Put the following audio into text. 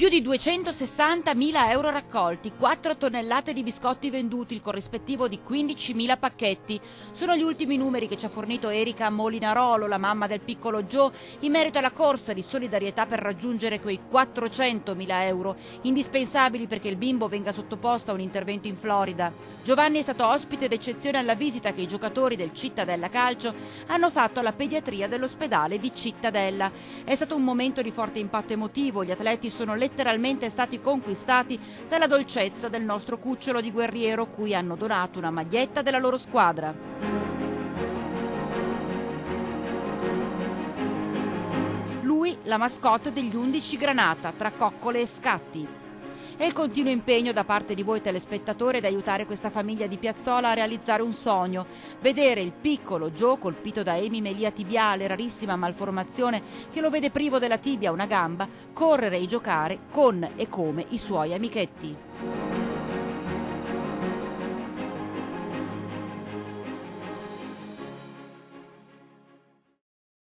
Più di 260.000 euro raccolti, 4 tonnellate di biscotti venduti, il corrispettivo di 15.000 pacchetti. Sono gli ultimi numeri che ci ha fornito Erika Molinarolo, la mamma del piccolo Joe, in merito alla corsa di solidarietà per raggiungere quei 400.000 euro, indispensabili perché il bimbo venga sottoposto a un intervento in Florida. Giovanni è stato ospite d'eccezione alla visita che i giocatori del Cittadella Calcio hanno fatto alla pediatria dell'ospedale di Cittadella. È stato un momento di forte impatto emotivo, gli atleti sono letteralmente stati conquistati dalla dolcezza del nostro cucciolo di guerriero, cui hanno donato una maglietta della loro squadra. Lui, la mascotte degli 11 Granata, tra coccole e scatti. È il continuo impegno da parte di voi telespettatori ad aiutare questa famiglia di Piazzola a realizzare un sogno, vedere il piccolo Joe colpito da emimelia tibiale, rarissima malformazione che lo vede privo della tibia a una gamba, correre e giocare con e come i suoi amichetti.